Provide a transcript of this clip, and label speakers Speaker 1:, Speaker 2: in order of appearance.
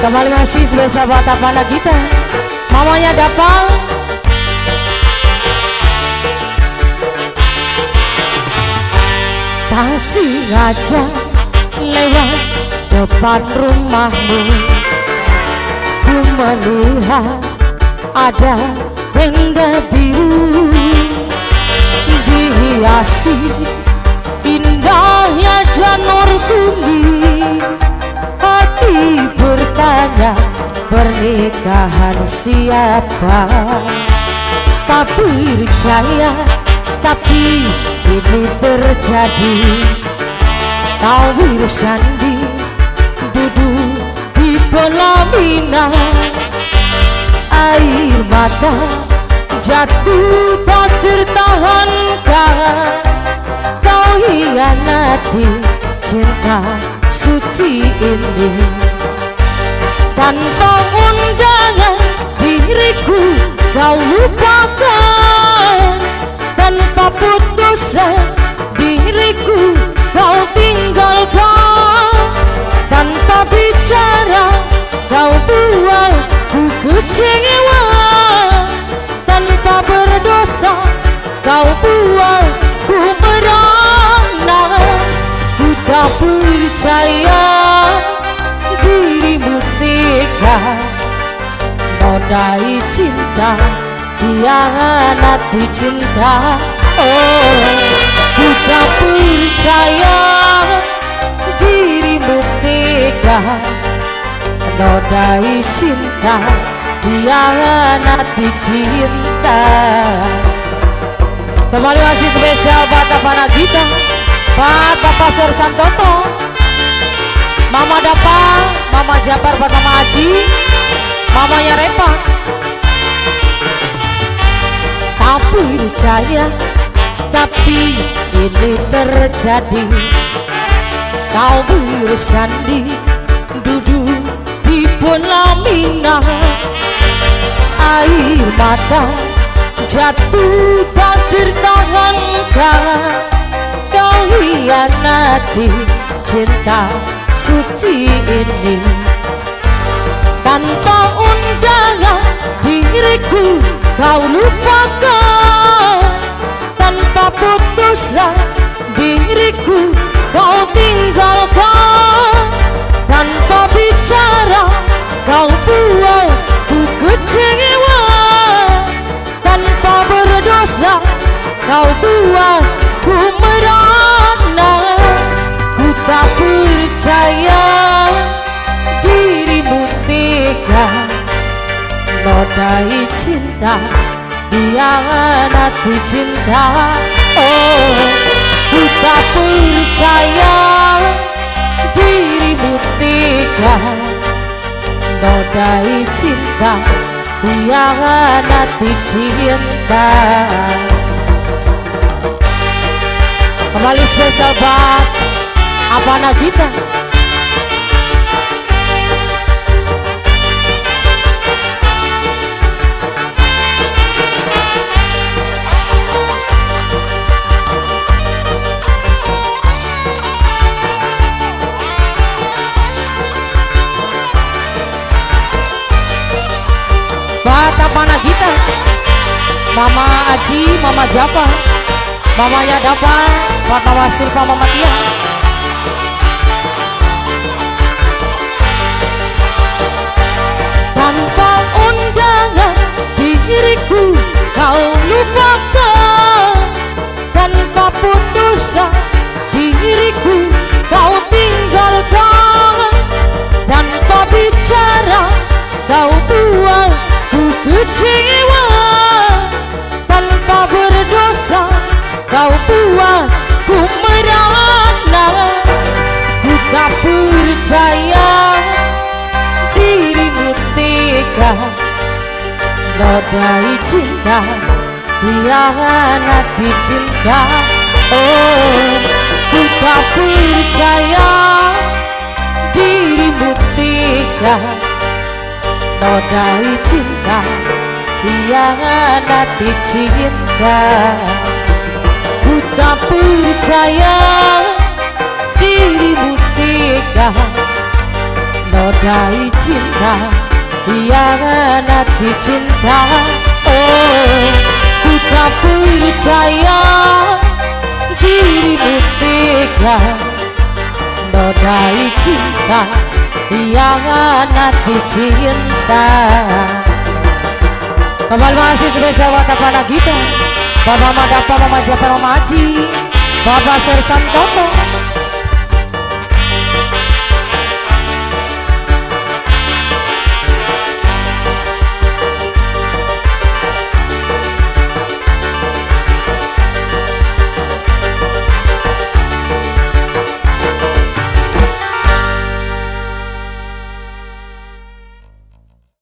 Speaker 1: Kembali masih spesial buat Apana kita, mamanya Dapal. Tak sengaja lewat depan rumahmu, ku melihat ada tenda biru dihiasi indahnya janur kuning. Hati bertanya pernikahan siapa, tak percaya tapi ini terjadi. Kau bersanding duduk di pelaminan, air mata jatuh tak tertahankan. Kau hianati cinta suci ini, tanpa undangan diriku kau lupakan. Tanpa putusan diriku kau tinggalkan. Tanpa bicara kau buat ku kecewa. Tanpa berdosa kau buat ku merana. Ku tak percaya dirimu tega nodai cinta, hianati cinta. Oh, ku tak percaya dirimu tega nodai cinta, hianati cinta. Kembali masih spesial buat Apana kita, buat Bapak Sir Santoto, Mama Dapa, Mama Japar, buat Mama Aji, mamanya Repa. Tak percaya tapi ini terjadi. Kau bersanding duduk di pelaminan, air mata jatuh tak tertahankan. Kau hianati cinta suci ini, tanpa undangan diriku kau lupakan. Tanpa putusan diriku kau tinggalkan. Tanpa bicara kau buat ku kecewa. Tanpa berdosa kau buat ku merana. Ku tak percaya dirimu tega nodai cinta, hianati cinta. Oh, ku tak percaya dirimu tega nodai cinta, hianati cinta. Kembali spesial buat Apana kita, buat Apana kita, Mama Aji, Mama Japa, mamanya Dapa, buat Mama Silva, Mama Tia. Tanpa undangan diriku kau lupakan. Tanpa putusan diriku kau tinggalkan. Tanpa bicara kau buat ku kecewa. Tanpa berdosa kau buat ku merana. Ku tak percaya dirimu tega nodai cinta, hianati cinta. Oh, ku tak percaya dirimu tega nodai cinta, hianati cinta. Ku tak percaya dirimu tega nodai cinta yang nanti cinta. Oh, ku tak percaya dirimu tega nodai cinta yang nanti cinta. Kembali masih spesial buat Pana Gita, Bapak Madapa, Mama Japar, Mama Aji, Bapak Sersantoto,